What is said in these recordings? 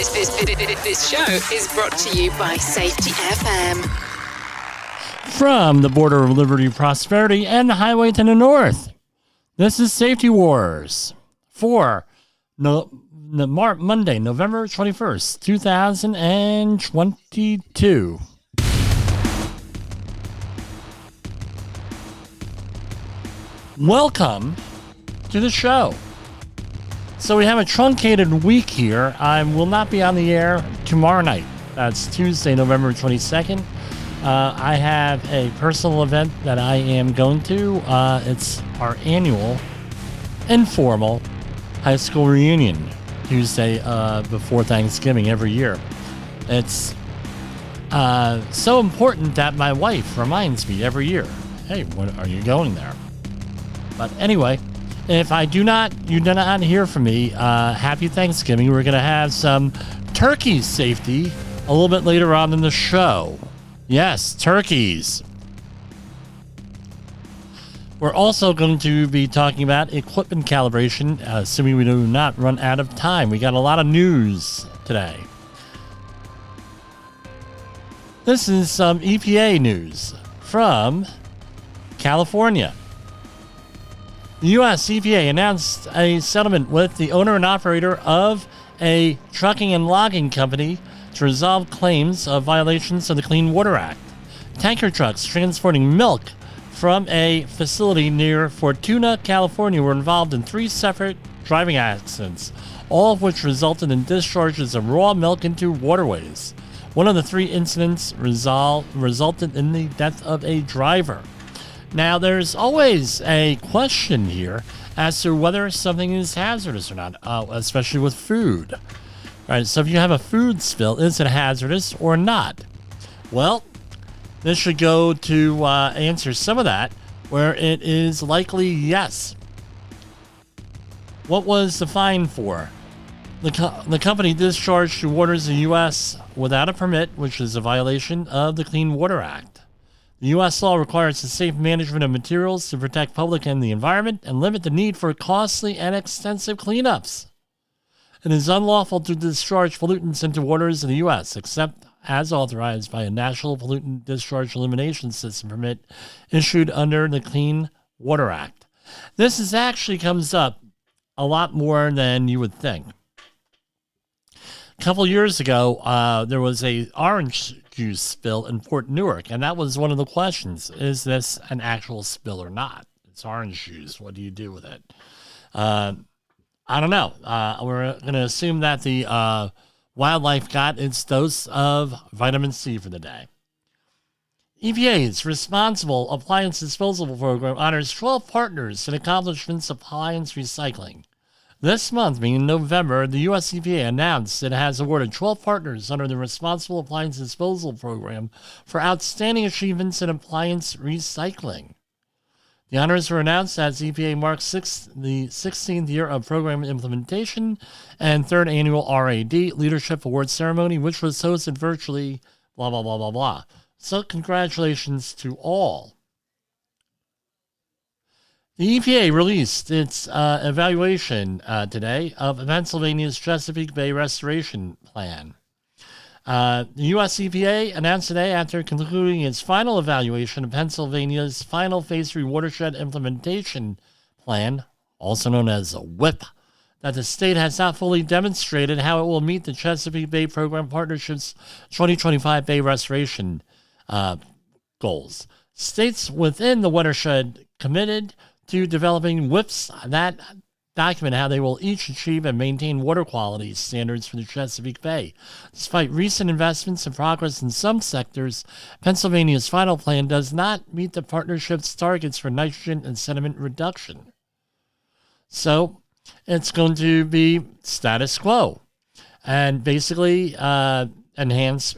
This show is brought to you by Safety FM. From the border of liberty, prosperity, and the highway to the north, this is Safety Wars for Monday, November 21st, 2022. Welcome to the show. So we have a truncated week here. I will not be on the air tomorrow night. That's Tuesday, November 22nd. I have a personal event that I am going to. It's our annual informal high school reunion Tuesday before Thanksgiving every year. It's so important that my wife reminds me every year, hey, when are you going there? But anyway, if you do not hear from me, happy Thanksgiving. We're going to have some turkey safety a little bit later on in the show. Yes, turkeys. We're also going to be talking about equipment calibration, assuming we do not run out of time. We got a lot of news today. This is some EPA news from California. The U.S. EPA announced a settlement with the owner and operator of a trucking and logging company to resolve claims of violations of the Clean Water Act. Tanker trucks transporting milk from a facility near Fortuna, California, were involved in 3 separate driving accidents, all of which resulted in discharges of raw milk into waterways. One of the 3 incidents resulted in the death of a driver. Now, there's always a question here as to whether something is hazardous or not, especially with food. All right, so if you have a food spill, is it hazardous or not? Well, this should go to answer some of that, where it is likely yes. What was the fine for? The company discharged to waters in the U.S. without a permit, which is a violation of the Clean Water Act. The U.S. law requires the safe management of materials to protect public and the environment and limit the need for costly and extensive cleanups. It is unlawful to discharge pollutants into waters in the U.S., except as authorized by a National Pollutant Discharge Elimination System permit issued under the Clean Water Act. This actually comes up a lot more than you would think. A couple years ago, there was a orange juice spill in Port Newark, and that was one of the questions. Is this an actual spill or not? It's orange juice. What do you do with it? I don't know. We're going to assume that the wildlife got its dose of vitamin C for the day. EPA's Responsible Appliance Disposal Program honors 12 partners in accomplishments of appliance recycling. This month, being November, the U.S. EPA announced it has awarded 12 partners under the Responsible Appliance Disposal Program for outstanding achievements in appliance recycling. The honors were announced as EPA marks the 16th year of program implementation and 3rd annual RAD Leadership Award Ceremony, which was hosted virtually, blah, blah, blah, blah, blah. So congratulations to all. The EPA released its evaluation today of Pennsylvania's Chesapeake Bay Restoration Plan. The U.S. EPA announced today, after concluding its final evaluation of Pennsylvania's final Phase 3 Watershed Implementation Plan, also known as WIP, that the state has not fully demonstrated how it will meet the Chesapeake Bay Program Partnership's 2025 Bay Restoration goals. States within the watershed committed to developing WIPs that document how they will each achieve and maintain water quality standards for the Chesapeake Bay. Despite recent investments and progress in some sectors, Pennsylvania's final plan does not meet the partnership's targets for nitrogen and sediment reduction. So it's going to be status quo and basically enhance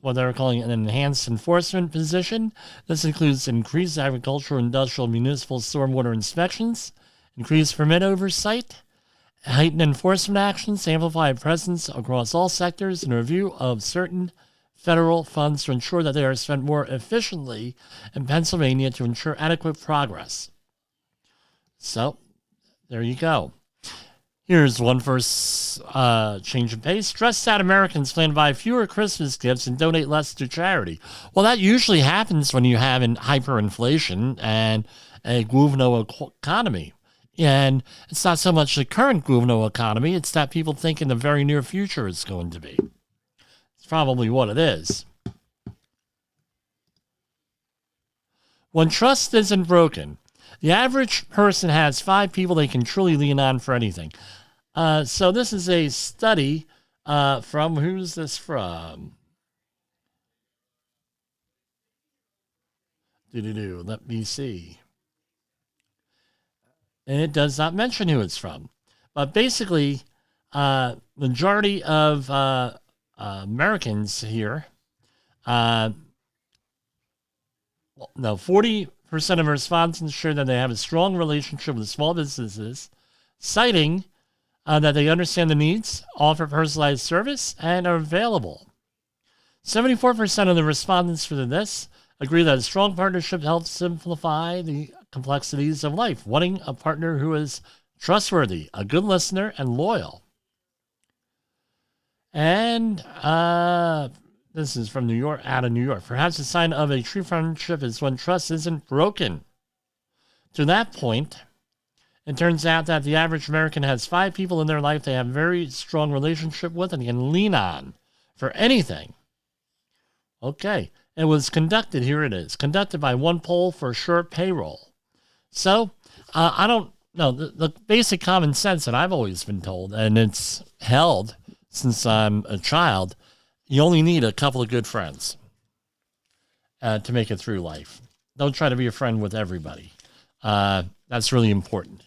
what they're calling an enhanced enforcement position. This includes increased agricultural, industrial, municipal stormwater inspections, increased permit oversight, heightened enforcement actions, amplified presence across all sectors, and a review of certain federal funds to ensure that they are spent more efficiently in Pennsylvania to ensure adequate progress. So, there you go. Here's one for change of pace. Stressed out Americans plan to buy fewer Christmas gifts and donate less to charity. Well, that usually happens when you have hyperinflation and a Guvno economy. And it's not so much the current Guvno economy, it's that people think in the very near future it's going to be. It's probably what it is. When trust isn't broken, the average person has 5 people they can truly lean on for anything. So this is a study from, who's this from? Let me see. And it does not mention who it's from. But basically, majority of Americans here, 40% of respondents share that they have a strong relationship with small businesses, citing that they understand the needs, offer personalized service, and are available. 74% of the respondents for this agree that a strong partnership helps simplify the complexities of life, wanting a partner who is trustworthy, a good listener, and loyal. And this is from New York, out of New York. Perhaps a sign of a true friendship is when trust isn't broken. To that point, it turns out that the average American has 5 people in their life they have a very strong relationship with and can lean on for anything. Okay, it was conducted, here it is, conducted by one poll for short payroll. So, I don't know, the basic common sense that I've always been told, and it's held since I'm a child, you only need a couple of good friends to make it through life. Don't try to be a friend with everybody. That's really important.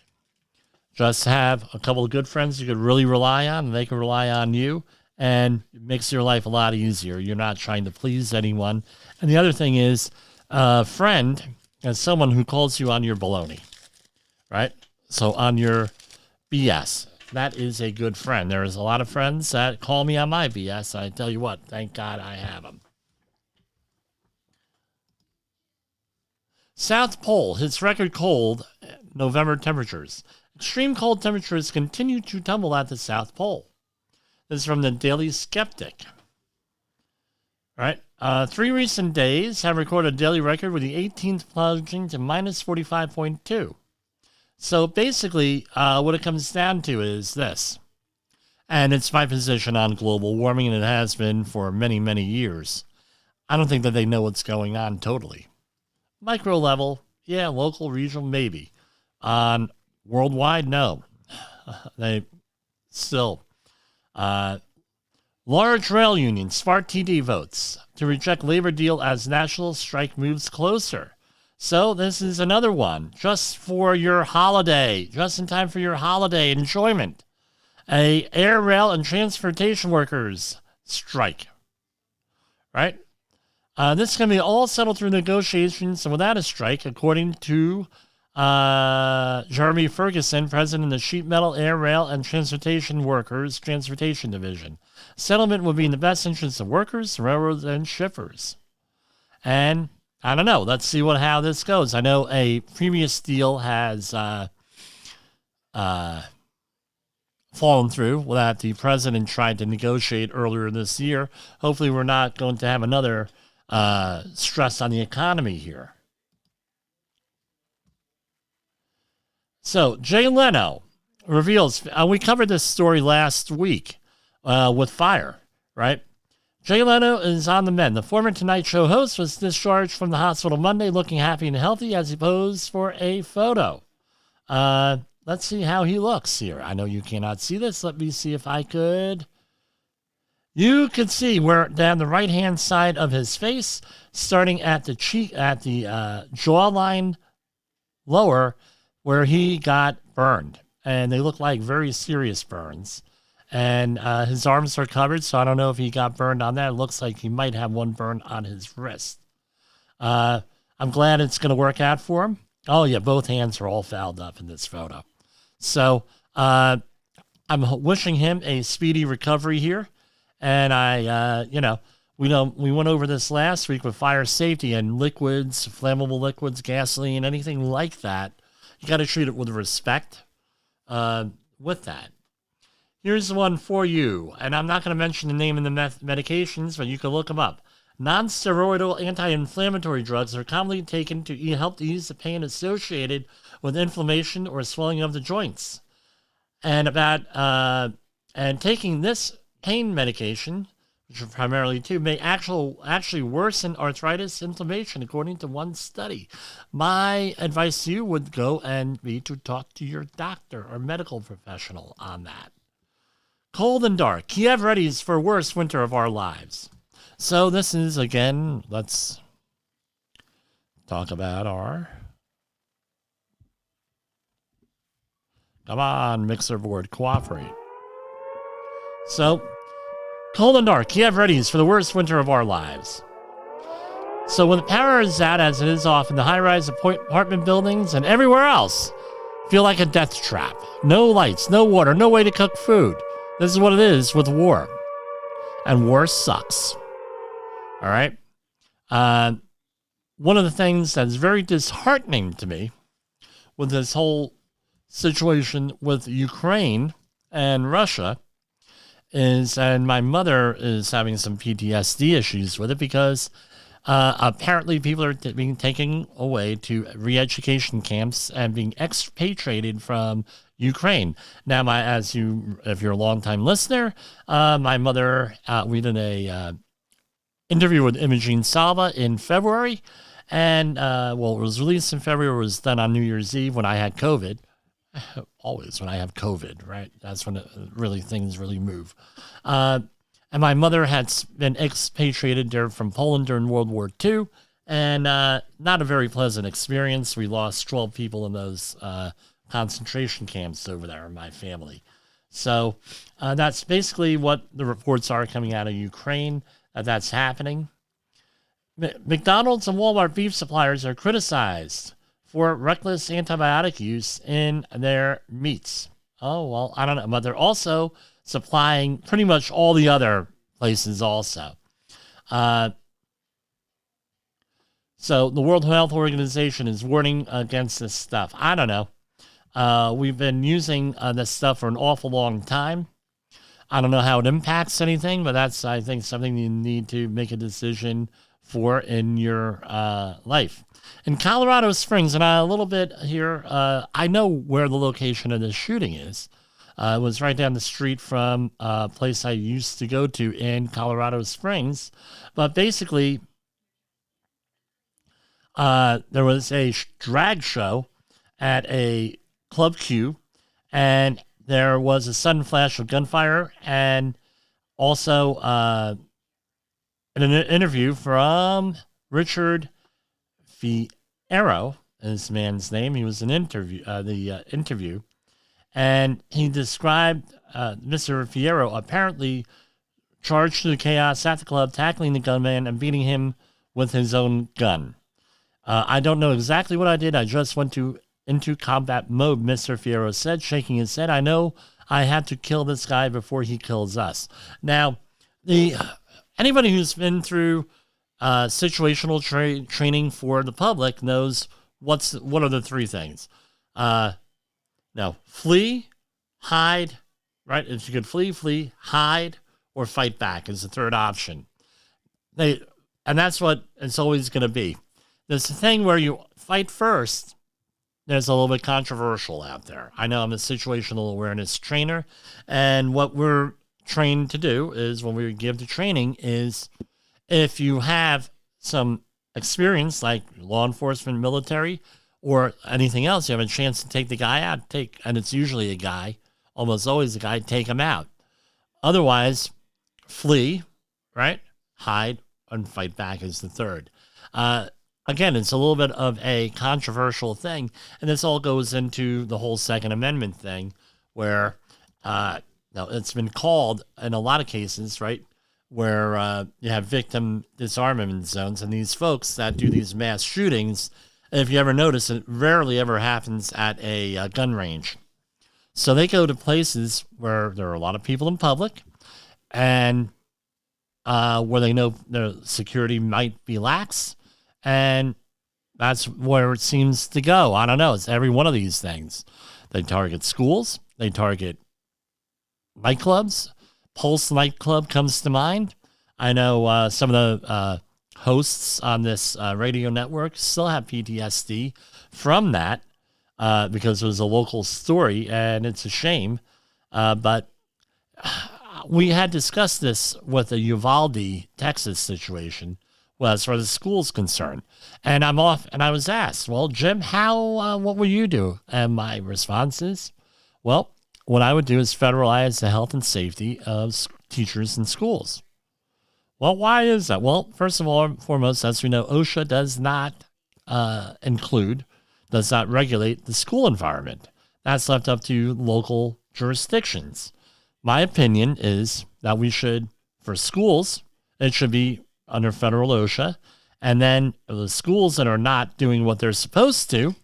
Just have a couple of good friends you could really rely on, and they can rely on you, and it makes your life a lot easier. You're not trying to please anyone. And the other thing is, a friend is someone who calls you on your baloney, right? So on your BS. That is a good friend. There's a lot of friends that call me on my BS. I tell you what, thank God I have them. South Pole hits record cold November temperatures. Extreme cold temperatures continue to tumble at the South Pole. This is from the Daily Skeptic. All right. 3 recent days have recorded a daily record with the 18th plunging to minus 45.2. So basically, what it comes down to is this. And it's my position on global warming, and it has been for many, many years. I don't think that they know what's going on totally. Micro level, yeah, local, regional, maybe. On worldwide, no. They still. Large rail union, Smart TD votes to reject labor deal as national strike moves closer. So this is another one, just for your holiday, just in time for your holiday enjoyment. A air, rail, and transportation workers strike. Right? This can be all settled through negotiations and without a strike, according to Jeremy Ferguson, president of the Sheet Metal, Air, Rail, and Transportation Workers Transportation Division. Settlement would be in the best interest of workers, railroads, and shippers. And I don't know. Let's see how this goes. I know a previous deal has fallen through that the president tried to negotiate earlier this year. Hopefully we're not going to have another stress on the economy here. So, Jay Leno reveals, we covered this story last week with Fire, right? Jay Leno is on the mend. The former Tonight Show host was discharged from the hospital Monday looking happy and healthy as he posed for a photo. Let's see how he looks here. I know you cannot see this. Let me see if I could. You could see where down the right-hand side of his face, starting at the cheek, at the jawline lower, where he got burned. And they look like very serious burns. And his arms are covered, so I don't know if he got burned on that. It looks like he might have one burn on his wrist. I'm glad it's going to work out for him. Oh, yeah, both hands are all fouled up in this photo. So I'm wishing him a speedy recovery here. And we went over this last week with fire safety and liquids, flammable liquids, gasoline, anything like that. You got to treat it with respect with that. Here's one for you, and I'm not going to mention the name of the medications, but you can look them up. Non-steroidal anti-inflammatory drugs are commonly taken to help ease the pain associated with inflammation or swelling of the joints. And taking this pain medication, which are primarily two, may actually worsen arthritis inflammation, according to one study. My advice to you would go and be to talk to your doctor or medical professional on that. Cold and dark. Kiev readies for worst winter of our lives. So this is, again, let's talk about our... Come on, mixer board, cooperate. So, cold and dark. Kiev readies for the worst winter of our lives. So when the power is out, as it is off in the high-rise apartment buildings and everywhere else, feel like a death trap. No lights, no water, no way to cook food. This is what it is with war. And war sucks. All right? One of the things that's very disheartening to me with this whole situation with Ukraine and Russia is, and my mother is having some PTSD issues with it because apparently people are being taken away to re-education camps and being expatriated from Ukraine. Now, if you're a longtime listener, my mother, we did a interview with Imogene Salva in February, and it was released in February. It was done on New Year's Eve when I had COVID. Always when I have COVID, right? That's when things really move. And my mother had been expatriated there from Poland during World War II, and not a very pleasant experience. We lost 12 people in those concentration camps over there in my family. So that's basically what the reports are coming out of Ukraine, that's happening. McDonald's and Walmart beef suppliers are criticized for reckless antibiotic use in their meats. Oh, well, I don't know. But they're also supplying pretty much all the other places also. So the World Health Organization is warning against this stuff. I don't know. We've been using this stuff for an awful long time. I don't know how it impacts anything, but that's, I think, something you need to make a decision for in your life. In Colorado Springs, and a little bit here, I know where the location of this shooting is. It was right down the street from a place I used to go to in Colorado Springs. But basically, there was a drag show at a Club Q, and there was a sudden flash of gunfire, and also in an interview from Richard Fierro, is this man's name. He was an interview, and he described Mr. Fierro apparently charged through the chaos at the club, tackling the gunman and beating him with his own gun. I don't know exactly what I did. I just went into combat mode, Mr. Fierro said, shaking his head. I know I had to kill this guy before he kills us. Now, anybody who's been through situational training for the public knows what are the three things. Now, flee, hide, right? If you could flee, hide, or fight back is the third option. And that's what it's always going to be. There's a thing where you fight first. There's a little bit controversial out there. I know I'm a situational awareness trainer, and what we're trained to do is when we give the training is if you have some experience like law enforcement, military, or anything else, you have a chance to take the guy out, and it's usually a guy, almost always a guy, take him out. Otherwise, flee, right? Hide, and fight back is the third. Again, it's a little bit of a controversial thing, and this all goes into the whole Second Amendment thing, where it's been called in a lot of cases, right, where you have victim disarmament zones, and these folks that do these mass shootings, if you ever notice, it rarely ever happens at a gun range. So they go to places where there are a lot of people in public, and where they know their security might be lax, and that's where it seems to go. I don't know. It's every one of these things. They target schools. They target nightclubs. Pulse nightclub comes to mind. I know some of the hosts on this radio network still have PTSD from that because it was a local story, and it's a shame. But we had discussed this with the Uvalde, Texas situation, well, as far as the school's concerned. And I'm off, and I was asked, well, Jim, what will you do? And my response is, well, what I would do is federalize the health and safety of teachers in schools. Well, why is that? Well, first of all, foremost, as we know, OSHA does not regulate the school environment. That's left up to local jurisdictions. My opinion is that we should, for schools, it should be under federal OSHA. And then the schools that are not doing what they're supposed to,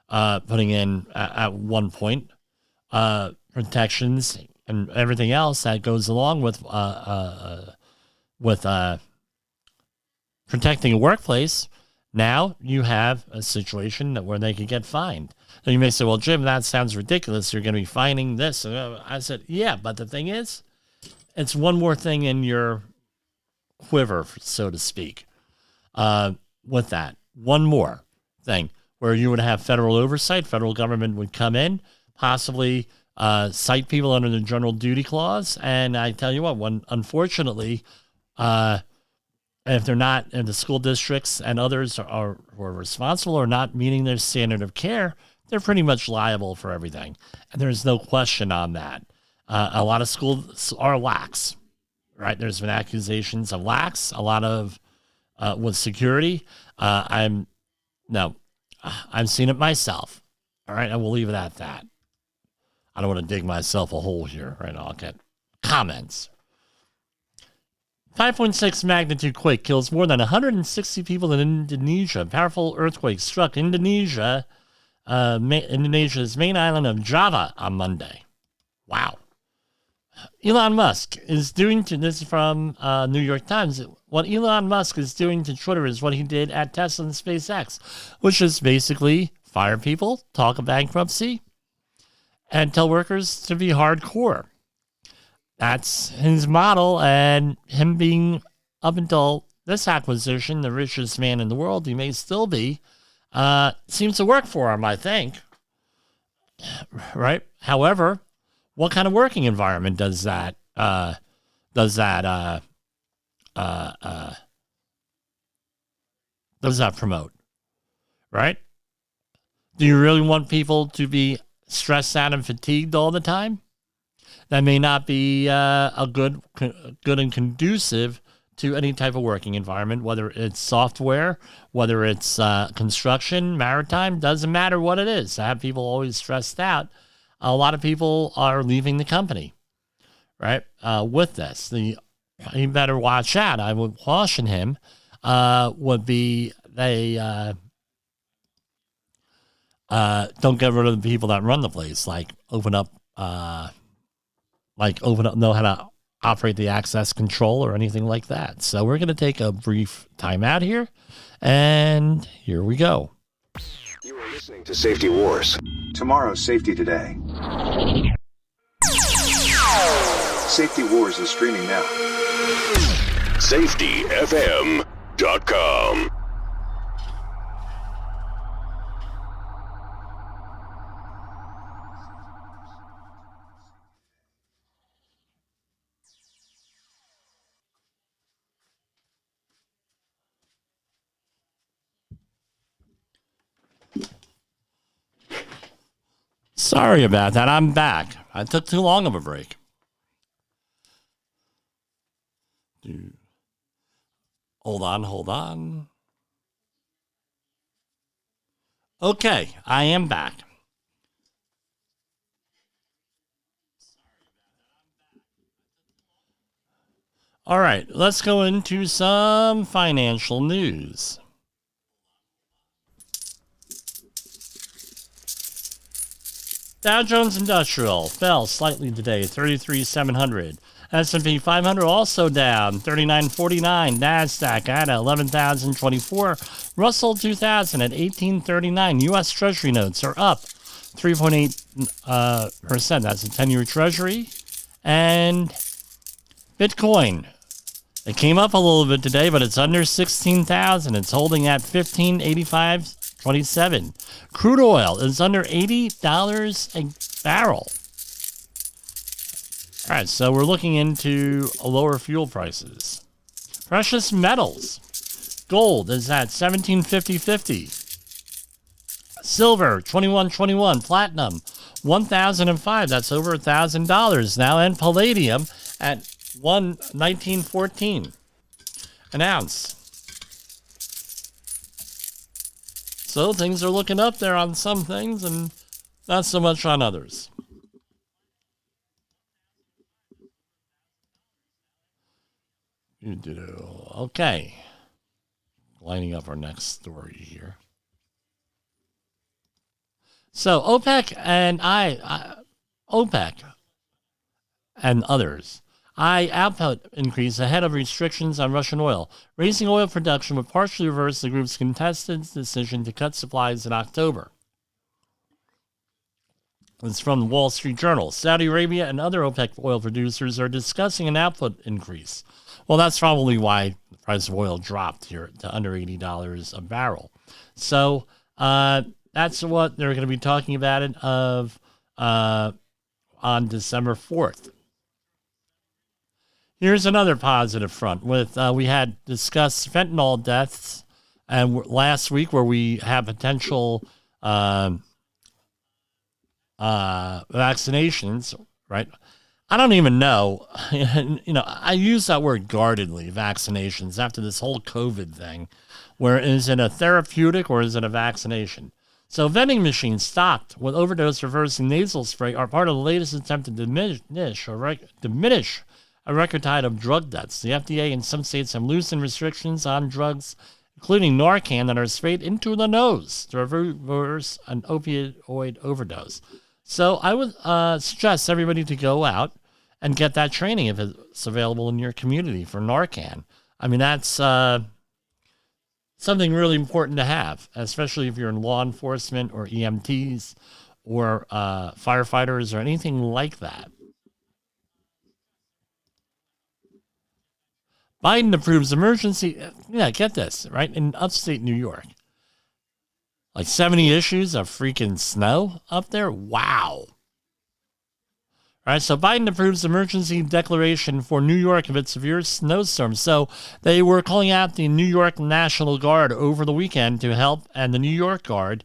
putting in at one point protections and everything else that goes along with protecting a workplace. Now you have a situation where they could get fined. So you may say, well, Jim, that sounds ridiculous. You're going to be fining this. I said, yeah, but the thing is, it's one more thing in your quiver, so to speak, with that. One more thing where you would have federal oversight. Federal government would come in, possibly cite people under the general duty clause. And I tell you what, unfortunately, if the school districts and others are responsible or not meeting their standard of care, they're pretty much liable for everything. And there's no question on that. A lot of schools are lax, right? There's been accusations of lax, a lot of with security. I've seen it myself. All right, I will leave it at that. I don't want to dig myself a hole here, right? I'll get comments. 5.6 magnitude quake kills more than 160 people in Indonesia. Powerful earthquake struck Indonesia, Indonesia's main island of Java on Monday. Wow. Elon Musk is doing to this from New York Times. What Elon Musk is doing to Twitter is what he did at Tesla and SpaceX, which is basically fire people, talk of bankruptcy, and tell workers to be hardcore. That's his model, and him being, up until this acquisition, the richest man in the world, he may still be, seems to work for him, I think. Right? However, what kind of working environment does that promote? Right? Do you really want people to be stressed out and fatigued all the time? That may not be a good and conducive to any type of working environment, whether it's software, whether it's construction, maritime, doesn't matter what it is. To have people always stressed out, a lot of people are leaving the company, right, with this. You better watch out. I would caution him, would be they don't get rid of the people that run the place, know how to operate the access control or anything like that. So we're going to take a brief time out here, and here we go. You are listening to Safety Wars. Tomorrow's Safety Today. Safety Wars is streaming now. SafetyFM.com. Sorry about that. I'm back. I took too long of a break. Hold on. Okay, I am back. All right, let's go into some financial news. Dow Jones Industrial fell slightly today, 33,700. S&P 500 also down, 39.49. NASDAQ at 11,024. Russell 2000 at 1839. U.S. Treasury notes are up 3.8%. That's a 10-year Treasury. And Bitcoin, it came up a little bit today, but it's under 16,000. It's holding at 1585.27. Crude oil is under $80 a barrel. All right, so we're looking into lower fuel prices. Precious metals. Gold is at 1750.50. Silver, 2121. Platinum, 1005. That's over $1,000 now. And palladium at 1914 an ounce. So things are looking up there on some things and not so much on others. Okay. Lining up our next story here. So OPEC and OPEC and others, output increase ahead of restrictions on Russian oil. Raising oil production would partially reverse the group's contested decision to cut supplies in October. It's from the Wall Street Journal. Saudi Arabia and other OPEC oil producers are discussing an output increase. Well, that's probably why the price of oil dropped here to under $80 a barrel. So that's what they're going to be talking about it on December 4th. Here's another positive front. We had discussed fentanyl deaths and last week where we have potential vaccinations, right? I don't even know. I use that word guardedly, vaccinations, after this whole COVID thing, where is it a therapeutic or is it a vaccination? So vending machines stocked with overdose reversing nasal spray are part of the latest attempt to diminish a record tide of drug deaths. The FDA and some states have loosened restrictions on drugs, including Narcan, that are sprayed into the nose to reverse an opioid overdose. So I would suggest everybody to go out and get that training if it's available in your community for Narcan. I mean, that's something really important to have, especially if you're in law enforcement or EMTs or firefighters or anything like that. Biden approves emergency, get this, right, in upstate New York. Like 70 inches of freaking snow up there? Wow. All right, so Biden approves emergency declaration for New York amid severe snowstorms. So they were calling out the New York National Guard over the weekend to help, and the New York Guard,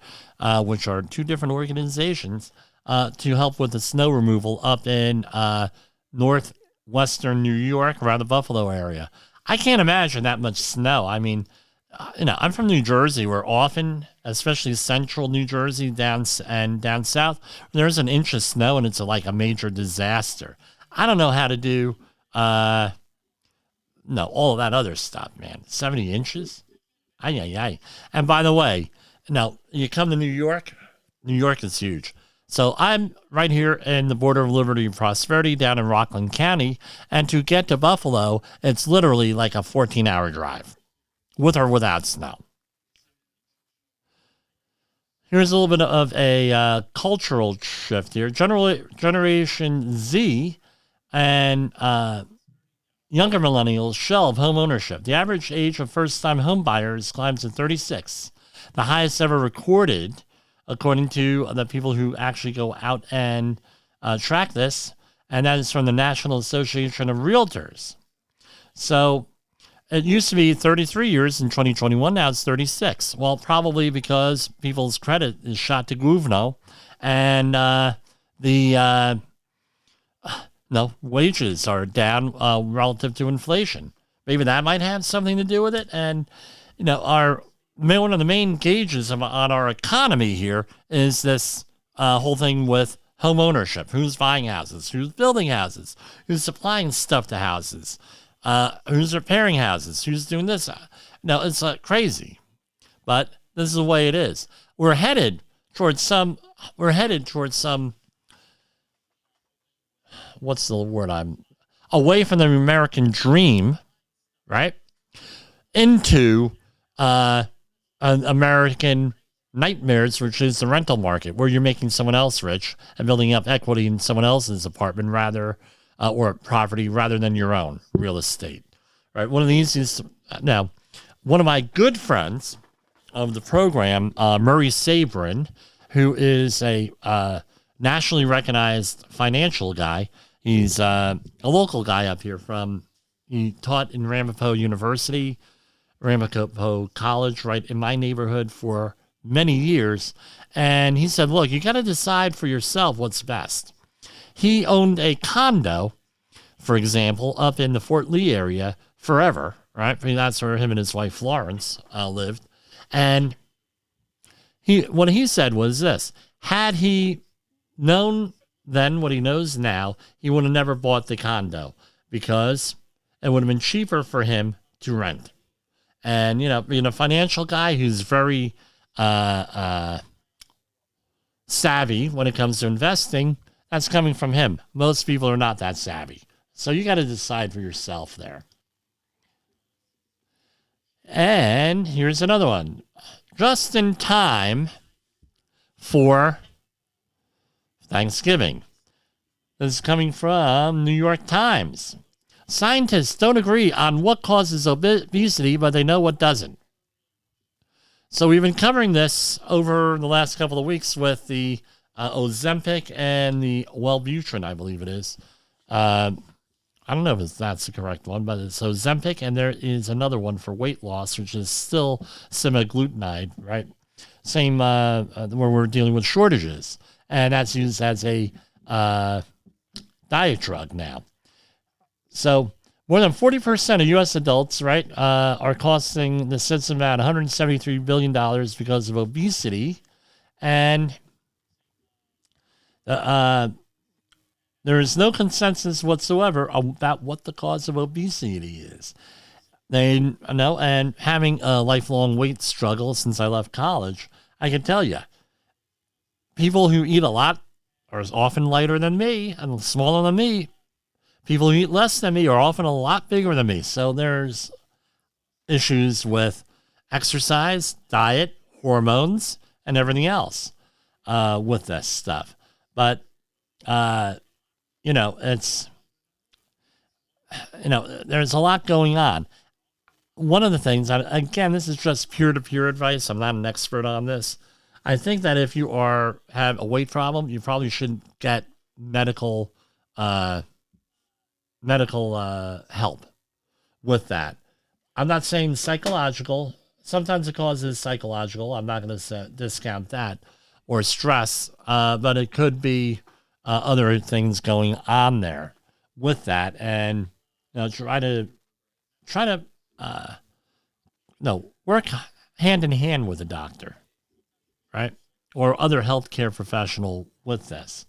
which are two different organizations, to help with the snow removal up in northwestern New York, around the Buffalo area. I can't imagine that much snow. I mean, I'm from New Jersey, where often, especially central New Jersey down south, there's an inch of snow and it's like a major disaster. I don't know how to do, all of that other stuff, man. 70 inches? Ay. And by the way, now you come to New York is huge. So I'm right here in the border of liberty and prosperity down in Rockland County. And to get to Buffalo, it's literally like a 14-hour drive, with or without snow. Here's a little bit of a cultural shift here. Generation Z and younger millennials shelve home ownership. The average age of first-time home buyers climbs to 36, the highest ever recorded, according to the people who actually go out and track this, and that is from the National Association of Realtors. So it used to be 33 years in 2021. Now it's 36. Well, probably because people's credit is shot to Guvno, and wages are down relative to inflation. Maybe that might have something to do with it. And one of the main gauges on our economy here is this whole thing with home ownership. Who's buying houses? Who's building houses? Who's supplying stuff to houses? Who's repairing houses? Who's doing this? No, it's crazy, but this is the way it is. We're headed towards some, what's the word away from the American dream, right? Into, American nightmares, which is the rental market, where you're making someone else rich and building up equity in someone else's apartment rather or property rather than your own real estate. Right? One of the easiest. Now, one of my good friends of the program, Murray Sabrin, who is a nationally recognized financial guy. He's a local guy up here he taught in Ramapo University, Ramapo College, right in my neighborhood for many years. And he said, look, you got to decide for yourself what's best. He owned a condo, for example, up in the Fort Lee area forever, right? I mean, that's where him and his wife Florence lived. And what he said was this: had he known then what he knows now, he would have never bought the condo because it would have been cheaper for him to rent. And, being a financial guy who's very savvy when it comes to investing, that's coming from him. Most people are not that savvy. So you got to decide for yourself there. And here's another one. Just in time for Thanksgiving. This is coming from New York Times. Scientists don't agree on what causes obesity, but they know what doesn't. So we've been covering this over the last couple of weeks with the Ozempic and the Wellbutrin, I believe it is. I don't know if that's the correct one, but it's Ozempic, and there is another one for weight loss, which is still semaglutide, right? Same where we're dealing with shortages, and that's used as a diet drug now. So more than 40% of U.S. adults, right, are costing the system about $173 billion because of obesity, and there is no consensus whatsoever about what the cause of obesity is. They know, and having a lifelong weight struggle since I left college, I can tell you, people who eat a lot are often lighter than me and smaller than me. People who eat less than me are often a lot bigger than me. So there's issues with exercise, diet, hormones, and everything else with this stuff. But, it's, there's a lot going on. One of the things, again, this is just peer-to-peer advice. I'm not an expert on this. I think that if you have a weight problem, you probably should get medical help with that. I'm not saying psychological. Sometimes the cause is psychological. I'm not going to discount that, or stress, but it could be other things going on there with that, and try to work hand in hand with a doctor, right, or other healthcare professional with this.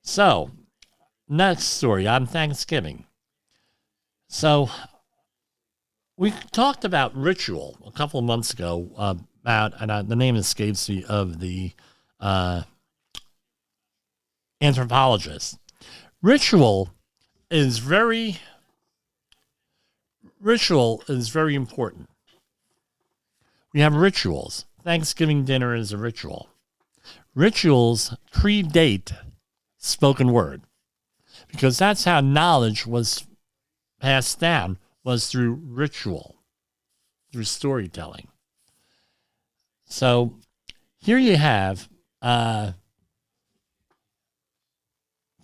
So, next story on Thanksgiving. So, we talked about ritual a couple of months ago about, and the name escapes me, of the anthropologist. Ritual is very important. We have rituals. Thanksgiving dinner is a ritual. Rituals predate spoken word, because that's how knowledge was passed down, was through ritual, through storytelling. So here you have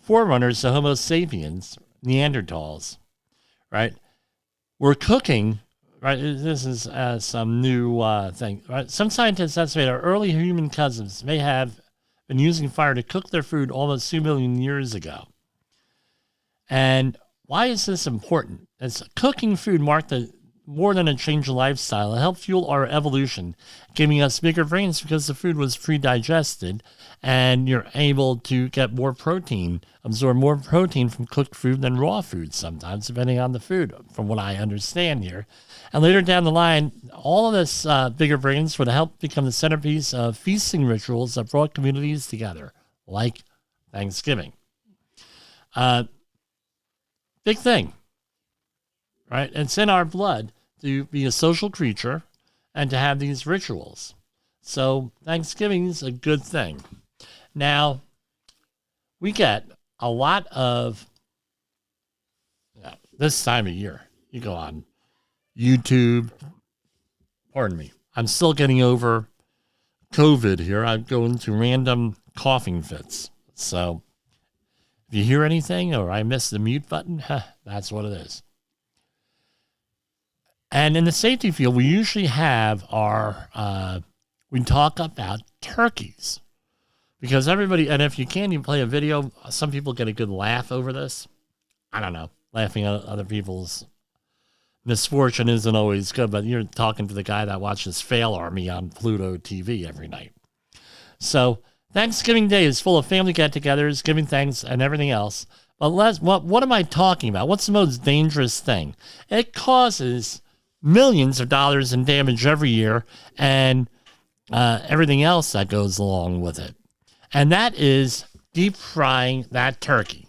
forerunners of Homo sapiens, Neanderthals, right? We're cooking, right? This is some new thing, right? Some scientists estimate our early human cousins may have been using fire to cook their food almost 2 million years ago. And why is this important? As cooking food marked more than a change in lifestyle. It helped fuel our evolution, giving us bigger brains because the food was pre-digested, and you're able to get more protein, absorb more protein from cooked food than raw food sometimes, depending on the food, from what I understand here. And later down the line, all of this bigger brains would help become the centerpiece of feasting rituals that brought communities together, like Thanksgiving. Big thing, right? It's in our blood to be a social creature and to have these rituals. So Thanksgiving is a good thing. Now, we get a lot of this time of year, you go on YouTube. Pardon me. I'm still getting over COVID here. I go into random coughing fits. So if you hear anything or I miss the mute button, that's what it is. And in the safety field, we usually have we talk about turkeys. Because everybody, and if you can, you play a video. Some people get a good laugh over this. I don't know. Laughing at other people's misfortune isn't always good, but you're talking to the guy that watches Fail Army on Pluto TV every night. So Thanksgiving Day is full of family get-togethers, giving thanks, and everything else. But what am I talking about? What's the most dangerous thing? It causes millions of dollars in damage every year, and everything else that goes along with it. And that is deep frying that turkey.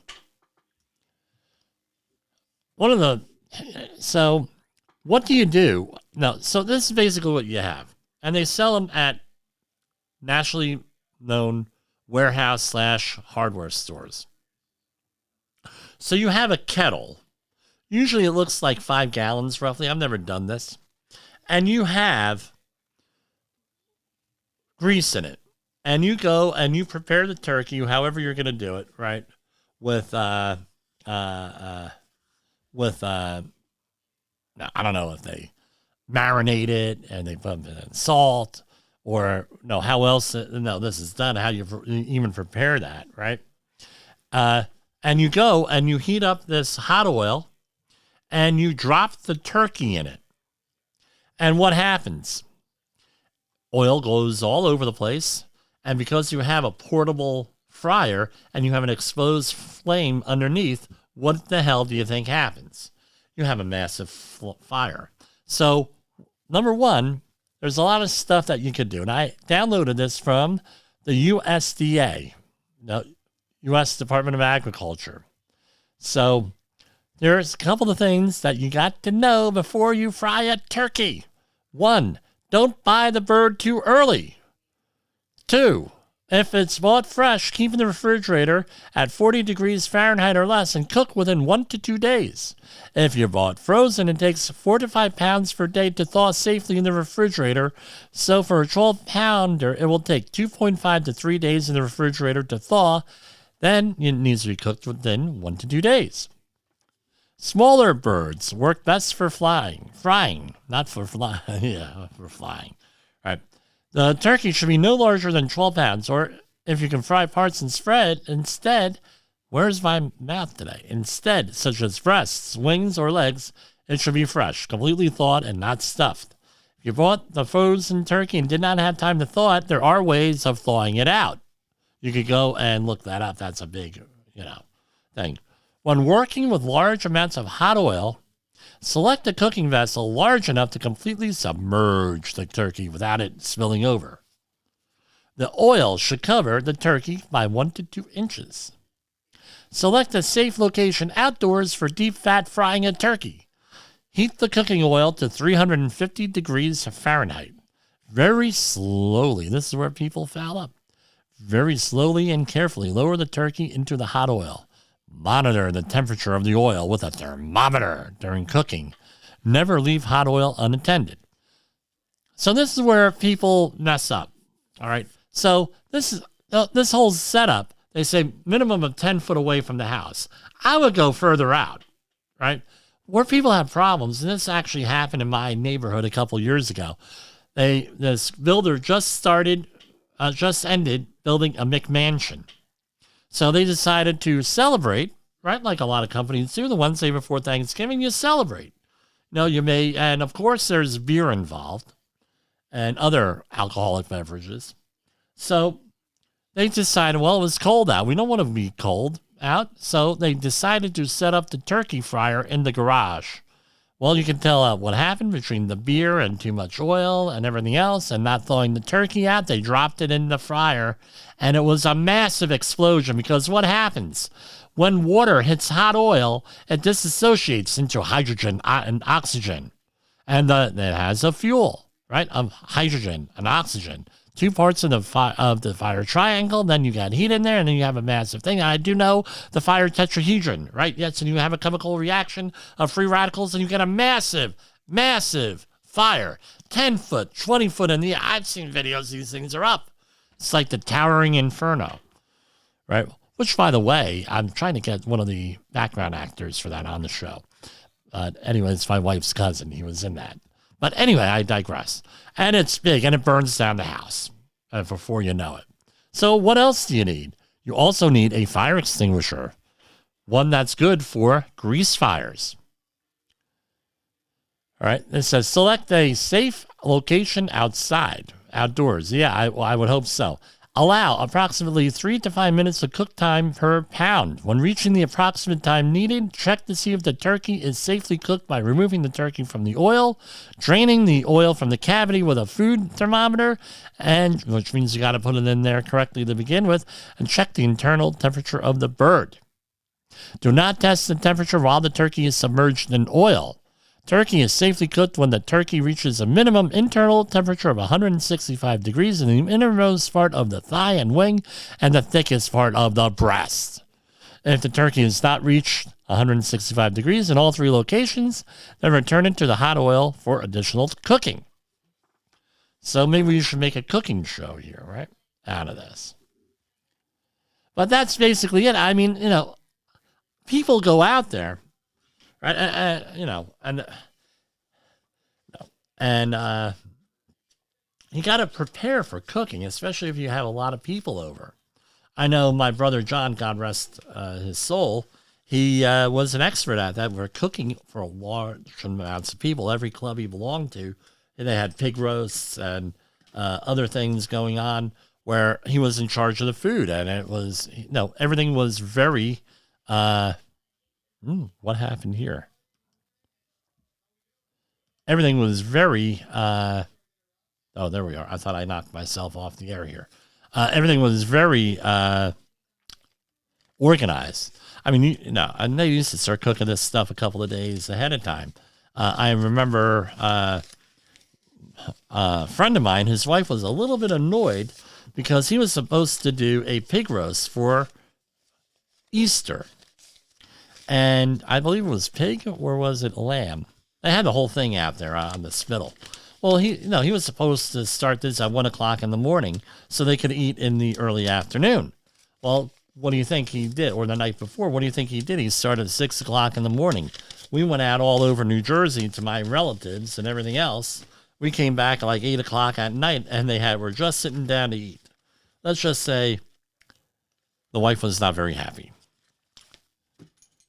So what do you do? No, so this is basically what you have. And they sell them at nationally known warehouse/hardware stores. So you have a kettle. Usually it looks like 5 gallons roughly. I've never done this. And you have grease in it. And you go and you prepare the turkey, however you're going to do it, right? I don't know if they marinate it and they put it in salt or no, how else? No, this is done. How do you even prepare that, right? And you go and you heat up this hot oil and you drop the turkey in it. And what happens? Oil goes all over the place. And because you have a portable fryer and you have an exposed flame underneath, what the hell do you think happens? You have a massive fire. So, number one, there's a lot of stuff that you could do. And I downloaded this from the USDA, the U.S. Department of Agriculture. So, there's a couple of things that you got to know before you fry a turkey. 1, don't buy the bird too early. 2, if it's bought fresh, keep in the refrigerator at 40 degrees Fahrenheit or less and cook within 1 to 2 days. If you're bought frozen, it takes 4 to 5 pounds per day to thaw safely in the refrigerator. So for a 12-pounder, it will take 2.5 to 3 days in the refrigerator to thaw. Then it needs to be cooked within 1 to 2 days. Smaller birds work best for frying, not for flying. Yeah, for flying. All right. The turkey should be no larger than 12 pounds, or if you can fry parts and spread, instead, where's my mouth today? Instead, such as breasts, wings, or legs, it should be fresh, completely thawed, and not stuffed. If you bought the frozen turkey and did not have time to thaw it, there are ways of thawing it out. You could go and look that up. That's a big, thing. When working with large amounts of hot oil, select a cooking vessel large enough to completely submerge the turkey without it spilling over. The oil should cover the turkey by 1 to 2 inches. Select a safe location outdoors for deep fat frying a turkey. Heat the cooking oil to 350 degrees Fahrenheit. Very slowly. This is where people foul up. Very slowly and carefully lower the turkey into the hot oil. Monitor the temperature of the oil with a thermometer during cooking. Never leave hot oil unattended. So this is where people mess up. All right. So this whole setup, they say minimum of 10 foot away from the house. I would go further out, right? Where people have problems, and this actually happened in my neighborhood a couple years ago. This builder just ended building a McMansion. So they decided to celebrate, right? Like a lot of companies do. The Wednesday before Thanksgiving, you celebrate. And of course there's beer involved and other alcoholic beverages. So they decided, well, it was cold out. We don't want to be cold out. So they decided to set up the turkey fryer in the garage. Well, you can tell what happened between the beer and too much oil and everything else and not thawing the turkey out. They dropped it in the fryer, and it was a massive explosion because what happens? When water hits hot oil, it disassociates into hydrogen and oxygen, and it has a fuel, right, of hydrogen and oxygen. two parts of the fire triangle. Then you got heat in there, and then you have a massive thing. And I do know the fire tetrahedron, right? Yes, and you have a chemical reaction of free radicals, and you get a massive, massive fire. 10 foot, 20 foot in the air. I've seen videos. These things are up. It's like the towering inferno, right? Which, by the way, I'm trying to get one of the background actors for that on the show. Anyway, it's my wife's cousin. He was in that. But anyway, I digress. And it's big, and it burns down the house before you know it. So what else do you need? You also need a fire extinguisher, one that's good for grease fires. All right, it says select a safe location outdoors. Yeah, I would hope so. Allow approximately 3 to 5 minutes of cook time per pound. When reaching the approximate time needed, check to see if the turkey is safely cooked by removing the turkey from the oil, draining the oil from the cavity with a food thermometer, and which means you got to put it in there correctly to begin with, and check the internal temperature of the bird. Do not test the temperature while the turkey is submerged in oil. Turkey is safely cooked when the turkey reaches a minimum internal temperature of 165 degrees in the innermost part of the thigh and wing and the thickest part of the breast. If the turkey has not reached 165 degrees in all 3 locations, then return it to the hot oil for additional cooking. So maybe you should make a cooking show here, right? Out of this. But that's basically it. I mean, people go out there. Right, you got to prepare for cooking, especially if you have a lot of people over. I know my brother John, God rest his soul, he was an expert at that. We're cooking for large amounts of people. Every club he belonged to, they had pig roasts and other things going on where he was in charge of the food, and it was everything was very. What happened here? Everything was very, there we are. I thought I knocked myself off the air here. Everything was very organized. I mean, and they used to start cooking this stuff a couple of days ahead of time. I remember a friend of mine, his wife was a little bit annoyed because he was supposed to do a pig roast for Easter. And I believe it was pig, or was it lamb? They had the whole thing out there on the spittle. Well, he was supposed to start this at 1 o'clock in the morning so they could eat in the early afternoon. Well, what do you think he did? Or the night before, what do you think he did? He started at 6 o'clock in the morning. We went out all over New Jersey to my relatives and everything else. We came back at like 8 o'clock at night, and we're just sitting down to eat. Let's just say the wife was not very happy.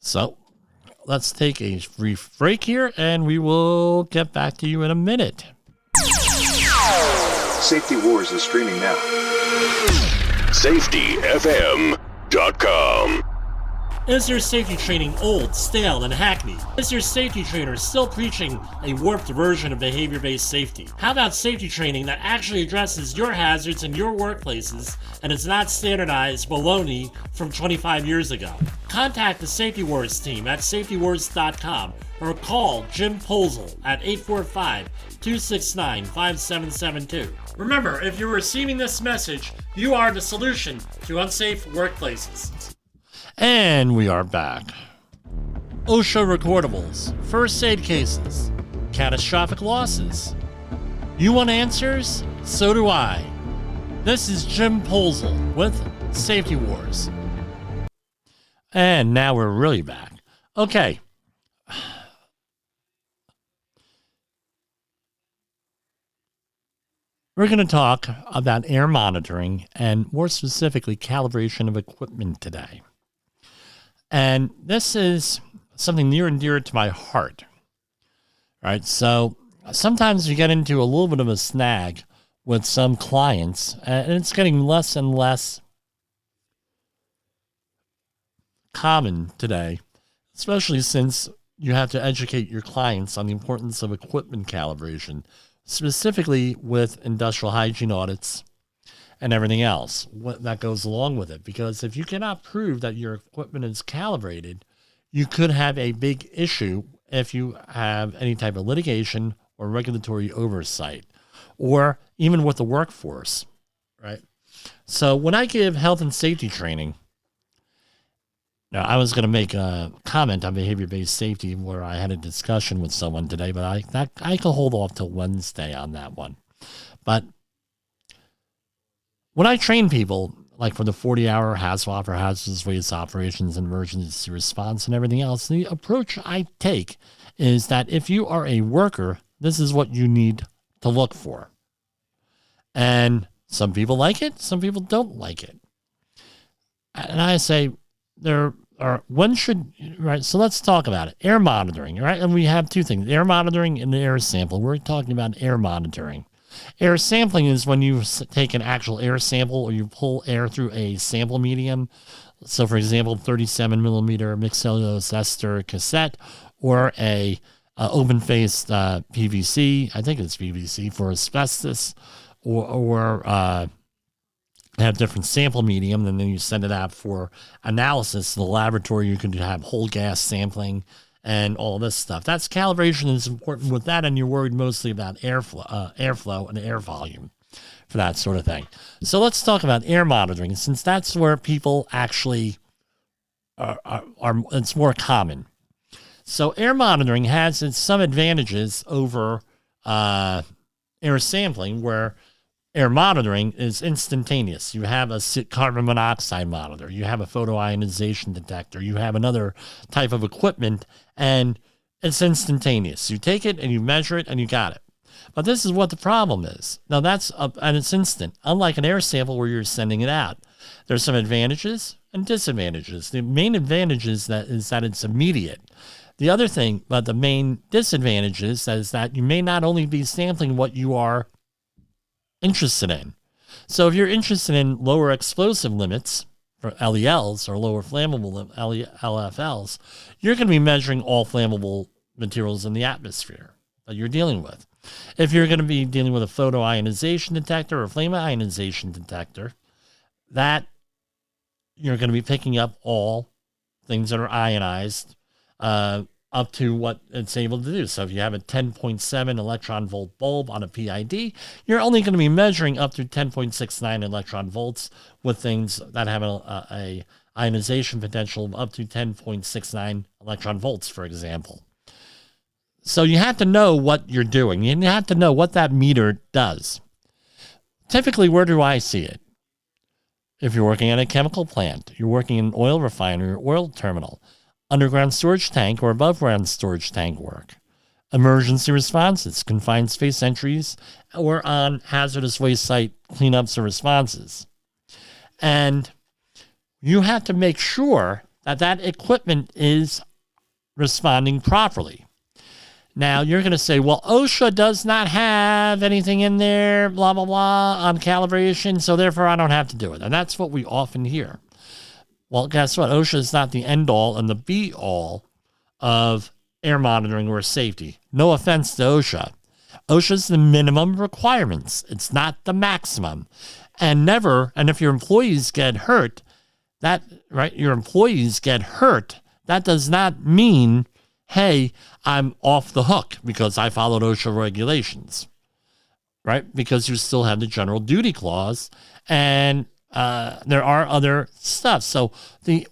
So let's take a brief break here, and we will get back to you in a minute. Safety Wars is streaming now. SafetyFM.com. Is your safety training old, stale, and hackneyed? Is your safety trainer still preaching a warped version of behavior-based safety? How about safety training that actually addresses your hazards in your workplaces and is not standardized baloney from 25 years ago? Contact the Safety Wars team at safetywars.com or call Jim Posel at 845-269-5772. Remember, if you're receiving this message, you are the solution to unsafe workplaces. And we are back. OSHA recordables, first aid cases, catastrophic losses. You want answers? So do I. This is Jim Posel with Safety Wars. And now we're really back. Okay. We're going to talk about air monitoring and more specifically calibration of equipment today. And this is something near and dear to my heart, right? So sometimes you get into a little bit of a snag with some clients, and it's getting less and less common today, especially since you have to educate your clients on the importance of equipment calibration, specifically with industrial hygiene audits and everything else that goes along with it. Because if you cannot prove that your equipment is calibrated, you could have a big issue if you have any type of litigation or regulatory oversight, or even with the workforce, right? So when I give health and safety training, now I was going to make a comment on behavior-based safety where I had a discussion with someone today, but I can hold off till Wednesday on that one. But when I train people, like for the 40-hour HAZWOP or hazardous waste operations and emergency response and everything else, the approach I take is that if you are a worker, this is what you need to look for. And some people like it, some people don't like it. And I say right, so let's talk about it. Air monitoring, right? And we have two things, air monitoring and the air sample. We're talking about air monitoring. Air sampling is when you take an actual air sample or you pull air through a sample medium. So, for example, 37 millimeter mixed cellulose ester cassette or a open-faced PVC. I think it's PVC for asbestos, or have different sample medium, and then you send it out for analysis. In the laboratory, you can have whole gas sampling and all this stuff. That's calibration is important with that, and you're worried mostly about airflow and air volume for that sort of thing. So let's talk about air monitoring, since that's where people actually are it's more common. So air monitoring has some advantages over air sampling, where air monitoring is instantaneous. You have a carbon monoxide monitor. You have a photoionization detector. You have another type of equipment, and it's instantaneous. You take it and you measure it and you got it. But this is what the problem is. Now and it's instant. Unlike an air sample where you're sending it out, there's some advantages and disadvantages. The main advantage is that it's immediate. The other thing, but the main disadvantage is that you may not only be sampling what you are interested in. So if you're interested in lower explosive limits for LELs or lower flammable LFLs, you're going to be measuring all flammable materials in the atmosphere that you're dealing with. If you're going to be dealing with a photoionization detector or flame ionization detector, that you're going to be picking up all things that are ionized up to what it's able to do. So if you have a 10.7 electron volt bulb on a PID, you're only going to be measuring up to 10.69 electron volts with things that have a ionization potential of up to 10.69 electron volts, for example. So you have to know what you're doing. You have to know what that meter does. Typically, where do I see it? If you're working at a chemical plant, you're working in an oil refinery or oil terminal, underground storage tank or above ground storage tank work, emergency responses, confined space entries, or on hazardous waste site cleanups or responses. And you have to make sure that equipment is responding properly. Now, you're going to say, well, OSHA does not have anything in there, blah, blah, blah, on calibration, so therefore I don't have to do it. And that's what we often hear. Well, guess what? OSHA is not the end-all and the be-all of air monitoring or safety. No offense to OSHA. OSHA is the minimum requirements. It's not the maximum. And if your employees get hurt, that does not mean, hey, I'm off the hook because I followed OSHA regulations, right? Because you still have the general duty clause, and there are other stuff. So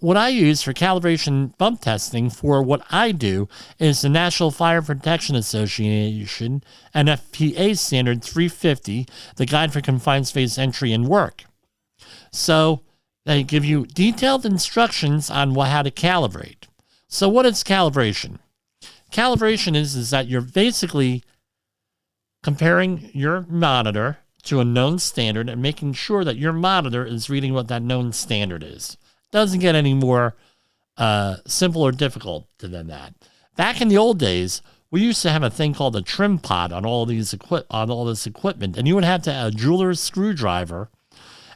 what I use for calibration bump testing for what I do is the National Fire Protection Association NFPA standard 350, the Guide for Confined Space Entry and Work. So they give you detailed instructions on how to calibrate. So what is calibration? Calibration is that you're basically comparing your monitor to a known standard and making sure that your monitor is reading what that known standard is. Doesn't get any more simple or difficult than that. Back in the old days, we used to have a thing called a trim pot on all this equipment, and you would have to have a jeweler's screwdriver,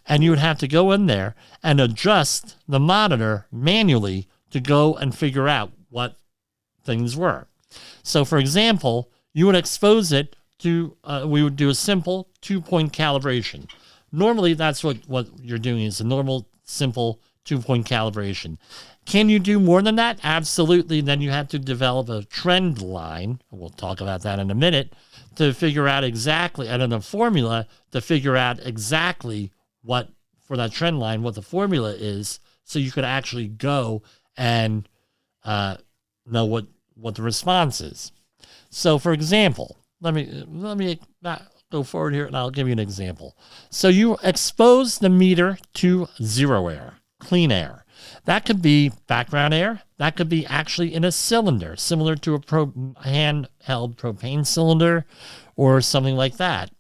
and you would have to go in there and adjust the monitor manually to go and figure out what things were. So, for example, you would expose it to, we would do a simple 2-point calibration. Normally, that's what you're doing is a normal, simple 2-point calibration. Can you do more than that? Absolutely. Then you have to develop a trend line. We'll talk about that in a minute to figure out exactly, and then a formula to figure out exactly what for that trend line, what the formula is, so you could actually go and know what the response is. So, for example, let me go forward here, and I'll give you an example. So you expose the meter to zero air, clean air. That could be background air. That could be actually in a cylinder, similar to a handheld propane cylinder or something like that.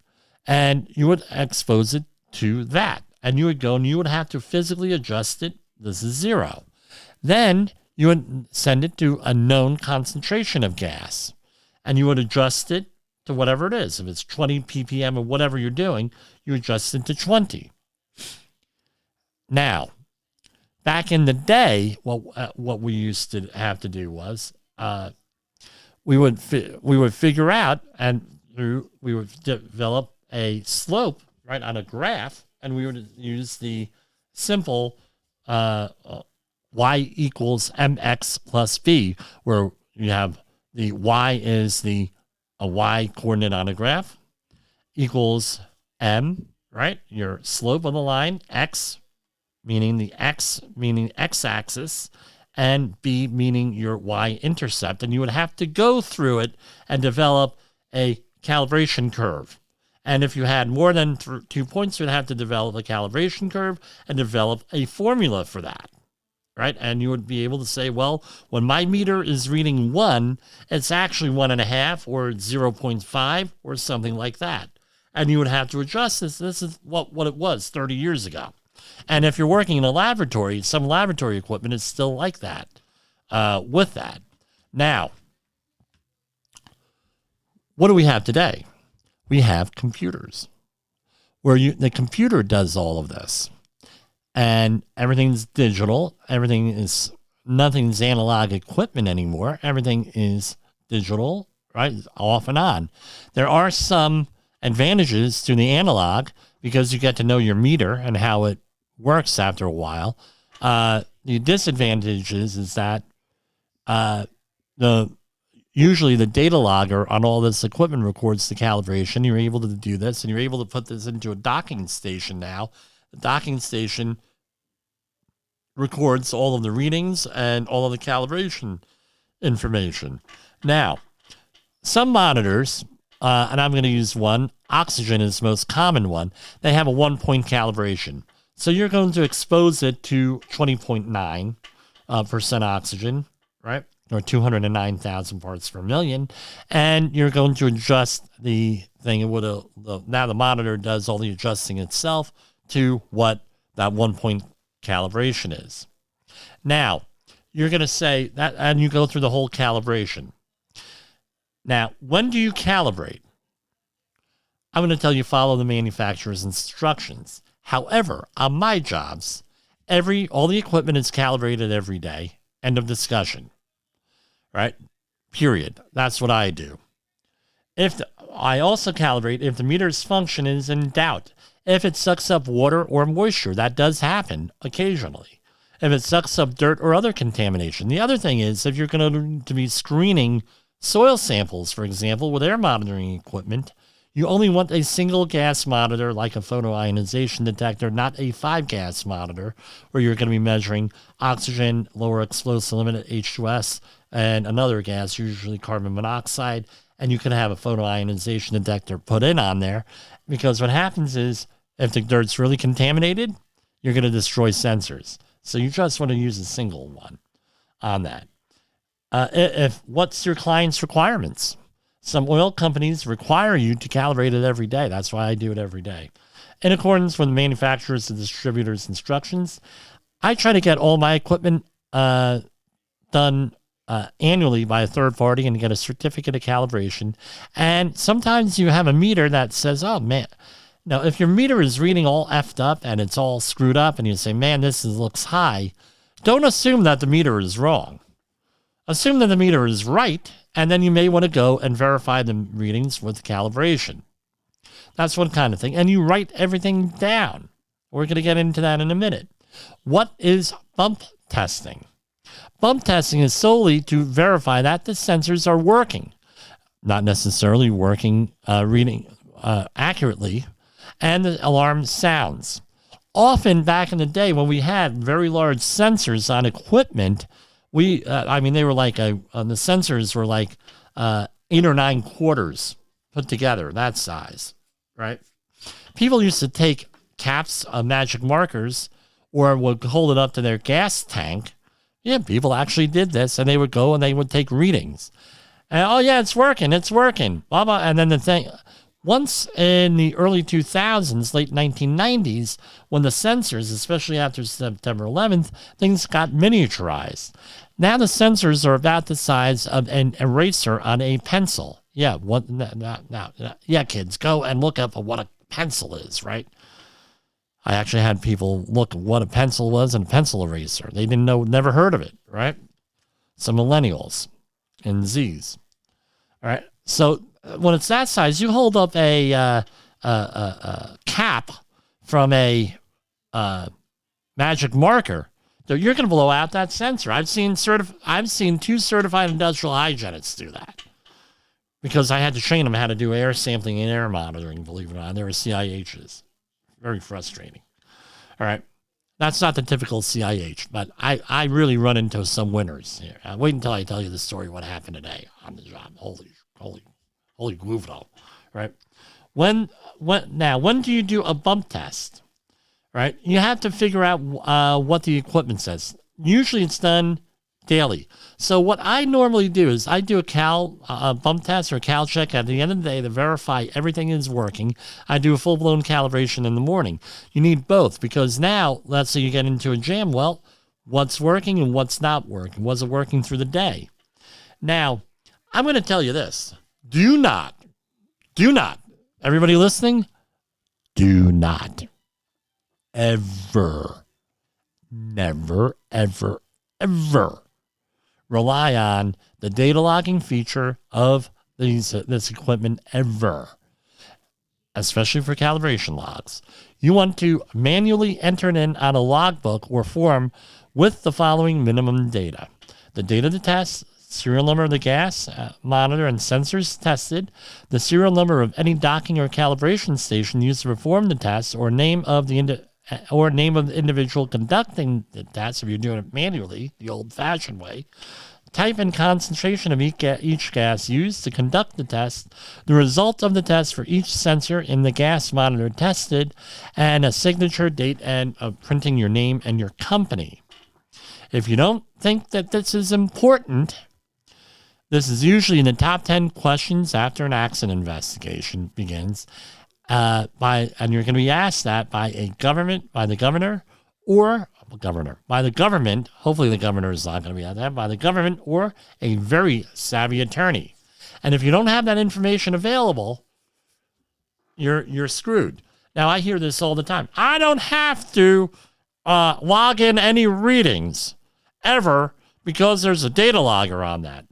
And you would expose it to that. And you would go and you would have to physically adjust it. This is zero. Then you would send it to a known concentration of gas. And you would adjust it to whatever it is. If it's 20 ppm or whatever you're doing, you adjust it to 20. Now, back in the day, what we used to have to do was we would figure out, and we would develop a slope right on a graph, and we would use the simple y equals mx plus b, where you have the y is a y coordinate on a graph, equals m, right? Your slope of the line, x meaning the x-axis, and b meaning your y-intercept. And you would have to go through it and develop a calibration curve. And if you had more than 2 points, you'd have to develop a calibration curve and develop a formula for that, right? And you would be able to say, well, when my meter is reading 1, it's actually 1.5 or 0.5 or something like that. And you would have to adjust this. This is what it was 30 years ago. And if you're working in a laboratory, some laboratory equipment is still like that, with that. Now, what do we have today? We have computers where the computer does all of this, and everything's digital. Nothing's analog equipment anymore. Everything is digital, right? Off and on. There are some advantages to the analog because you get to know your meter and how it works after a while. The disadvantages is that usually the data logger on all this equipment records the calibration. You're able to do this, and you're able to put this into a docking station now. The docking station records all of the readings and all of the calibration information. Now, some monitors, and I'm going to use one, Oxygen is the most common one, they have a 1-point calibration. So you're going to expose it to 20.9% oxygen, right? Or 209,000 parts per million. And you're going to adjust the thing. Now the monitor does all the adjusting itself to what that 1-point calibration is. Now, you're going to say that, and you go through the whole calibration. Now, when do you calibrate? I'm going to tell you follow the manufacturer's instructions. However, on my jobs, all the equipment is calibrated every day. End of discussion. Right? Period. That's what I do. I also calibrate if the meter's function is in doubt. If it sucks up water or moisture, that does happen occasionally. If it sucks up dirt or other contamination. The other thing is, if you're going to be screening soil samples, for example, with air monitoring equipment, you only want a single gas monitor like a photoionization detector, not a 5-gas monitor, where you're going to be measuring oxygen, lower explosive limit, H2S, and another gas, usually carbon monoxide, and you can have a photoionization detector put in on there, because what happens is if the dirt's really contaminated, you're going to destroy sensors. So you just want to use a single one on that. What's your client's requirements? Some oil companies require you to calibrate it every day. That's why I do it every day. In accordance with the manufacturer's and distributor's instructions, I try to get all my equipment done annually by a third party and get a certificate of calibration. And sometimes you have a meter that says, oh, man. Now, if your meter is reading all effed up and it's all screwed up and you say, man, looks high, don't assume that the meter is wrong. Assume that the meter is right, and then you may want to go and verify the readings with calibration. That's one kind of thing. And you write everything down. We're going to get into that in a minute. What is bump testing? Bump testing is solely to verify that the sensors are working, not necessarily working, reading accurately, and the alarm sounds. often back in the day when we had very large sensors on equipment, they were like the sensors were like 8 or 9 quarters put together, that size, right? People used to take caps of magic markers or would hold it up to their gas tank. Yeah, people actually did this, and they would go and they would take readings. And, oh, yeah, it's working, blah, blah. And then the thing, once in the early 2000s, late 1990s, when the sensors, especially after September 11th, things got miniaturized. Now the sensors are about the size of an eraser on a pencil. Yeah, kids, go and look up what a pencil is, right? I actually had people look at what a pencil was and a pencil eraser. They didn't know, never heard of it, right? Some millennials and Zs. All right. So when it's that size, you hold up a cap from a magic marker, you're going to blow out that sensor. I've seen 2 certified industrial hygienists do that because I had to train them how to do air sampling and air monitoring, believe it or not. They were CIHs. Very frustrating. All right. That's not the typical CIH, but I really run into some winners here. Wait until I tell you the story what happened today on the job. Holy Guvno, right? When do you do a bump test, right? You have to figure out what the equipment says. Usually it's done daily. So what I normally do is I do a bump test or a cal check at the end of the day to verify everything is working. I do a full-blown calibration in the morning. You need both because now, let's say you get into a jam, well, what's working and what's not working? Was it working through the day? Now, I'm going to tell you this. Do not, everybody listening, do not ever, never, ever, ever rely on the data logging feature of this equipment ever, especially for calibration logs. You want to manually enter it in on a logbook or form with the following minimum data: the date of the test, serial number of the gas monitor and sensors tested, the serial number of any docking or calibration station used to perform the test, or name of the individual conducting the test if you're doing it manually, the old-fashioned way, type and concentration of each gas used to conduct the test, the result of the test for each sensor in the gas monitor tested, and a signature, date, and printing your name and your company. If you don't think that this is important, this is usually in the top 10 questions after an accident investigation begins, and you're going to be asked that by the government. Hopefully the governor is not going to be at that, by the government or a very savvy attorney. And if you don't have that information available, you're screwed. Now, I hear this all the time. I don't have to log in any readings ever because there's a data logger on that.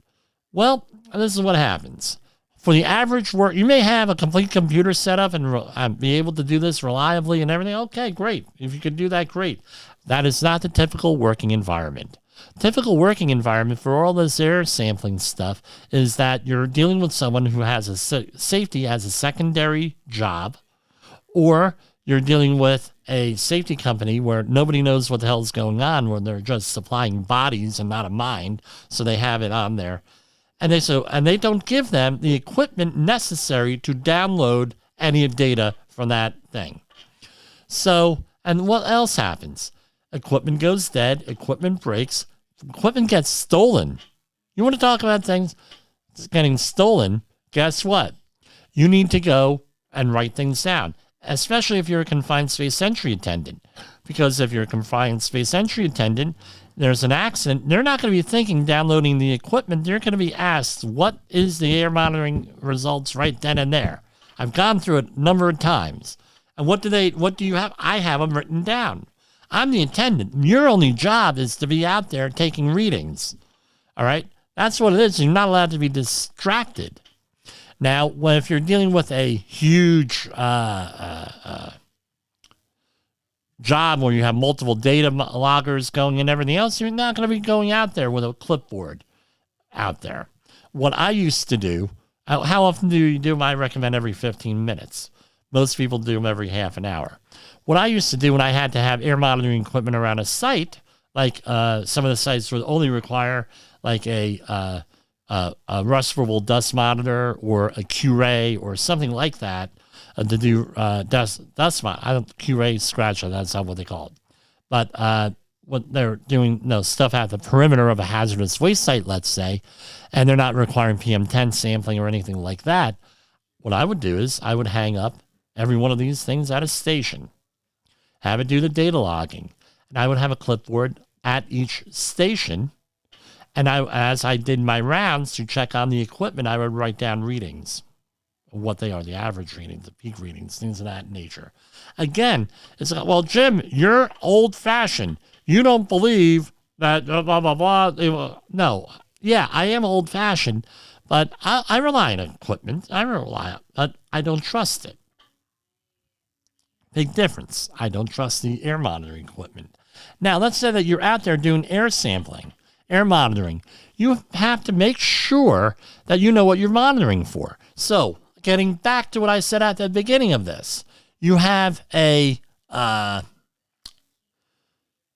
Well, this is what happens. For the average work, you may have a complete computer set up and be able to do this reliably and everything. Okay, great. If you could do that, great. That is not the typical working environment. Typical working environment for all this air sampling stuff is that you're dealing with someone who has a safety as a secondary job, or you're dealing with a safety company where nobody knows what the hell is going on, where they're just supplying bodies and not a mind, so they have it on there. And they don't give them the equipment necessary to download any data from that thing. So, and what else happens? Equipment goes dead, equipment breaks, equipment gets stolen. You want to talk about things getting stolen? Guess what? You need to go and write things down, especially if you're a confined space entry attendant. Because if you're a confined space entry attendant, there's an accident, they're not going to be thinking downloading the equipment. They're going to be asked, what is the air monitoring results right then and there? I've gone through it a number of times. And what do you have? I have them written down. I'm the attendant. Your only job is to be out there taking readings. All right? That's what it is. You're not allowed to be distracted. Now, if you're dealing with a huge job where you have multiple data loggers going and everything else, you're not going to be going out there with a clipboard out there. What I used to do, how often do you do them? I recommend every 15 minutes. Most people do them every half an hour. what I used to do when I had to have air monitoring equipment around a site, like some of the sites would only require like a rustful dust monitor or a Q-ray or something like that to do dust monitor. I don't Q-ray scratcher. That's not what they call it. But what they're doing, stuff at the perimeter of a hazardous waste site, let's say, and they're not requiring PM10 sampling or anything like that. What I would do is I would hang up every one of these things at a station, have it do the data logging, and I would have a clipboard at each station. And as I did my rounds to check on the equipment, I would write down readings, what they are, the average readings, the peak readings, things of that nature. Again, it's like, well, Jim, you're old-fashioned. You don't believe that blah, blah, blah. No. Yeah, I am old-fashioned, but I rely on equipment. But I don't trust it. Big difference. I don't trust the air monitoring equipment. Now, let's say that you're out there doing air sampling, air monitoring. You have to make sure that you know what you're monitoring for. So, getting back to what I said at the beginning of this, you have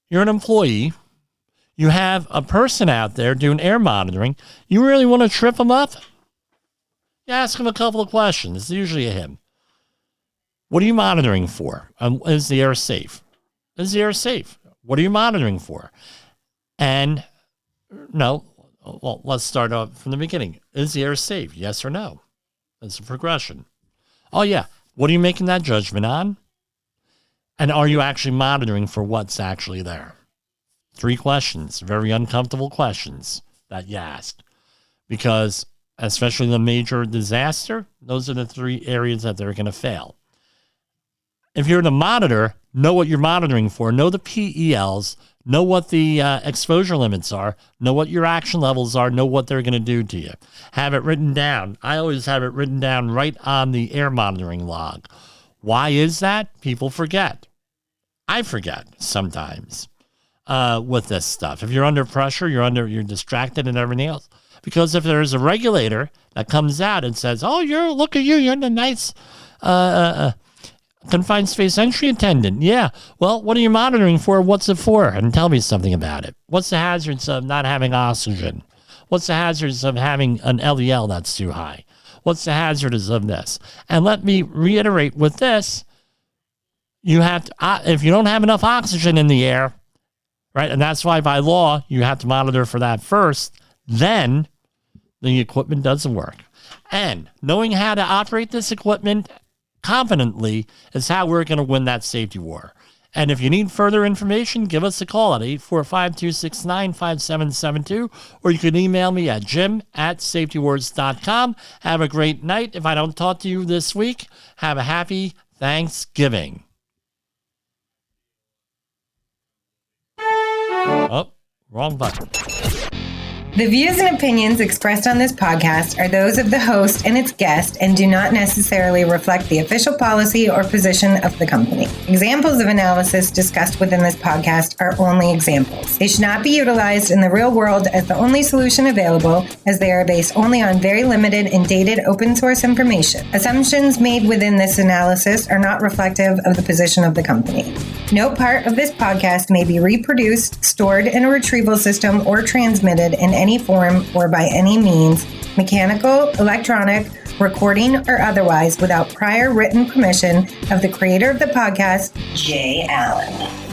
you're an employee, you have a person out there doing air monitoring. You really want to trip them up? You ask him a couple of questions. It's usually a him. What are you monitoring for? Is the air safe? Is the air safe? What are you monitoring for? And no, well, let's start off from the beginning. Is the air safe? Yes or no? That's a progression. Oh, yeah. What are you making that judgment on? And are you actually monitoring for what's actually there? 3 questions, very uncomfortable questions that you asked. Because, especially the major disaster, those are the 3 areas that they're going to fail. If you're the monitor, know what you're monitoring for. Know the PELs. Know what the exposure limits are. Know what your action levels are. Know what they're going to do to you. Have it written down. I always have it written down right on the air monitoring log. Why is that? People forget. I forget sometimes with this stuff. If you're under pressure, you're distracted and everything else. Because if there's a regulator that comes out and says, "Oh, look at you, you're the nice confined space entry attendant." Yeah. Well, what are you monitoring for? What's it for? And tell me something about it. What's the hazards of not having oxygen? What's the hazards of having an LEL that's too high? What's the hazards of this? And let me reiterate with this. You have to, if you don't have enough oxygen in the air, right? And that's why by law, you have to monitor for that first. Then the equipment doesn't work. And knowing how to operate this equipment confidently is how we're going to win that safety war. And if you need further information, give us a call at 845-269-5772, or you can email me at jim@safetywars.com. Have a great night. If I don't talk to you this week, have a happy Thanksgiving. Oh, wrong button. The views and opinions expressed on this podcast are those of the host and its guest and do not necessarily reflect the official policy or position of the company. Examples of analysis discussed within this podcast are only examples. They should not be utilized in the real world as the only solution available, as they are based only on very limited and dated open source information. Assumptions made within this analysis are not reflective of the position of the company. No part of this podcast may be reproduced, stored in a retrieval system, or transmitted in any form or by any means, mechanical, electronic, recording, or otherwise, without prior written permission of the creator of the podcast, Jay Allen.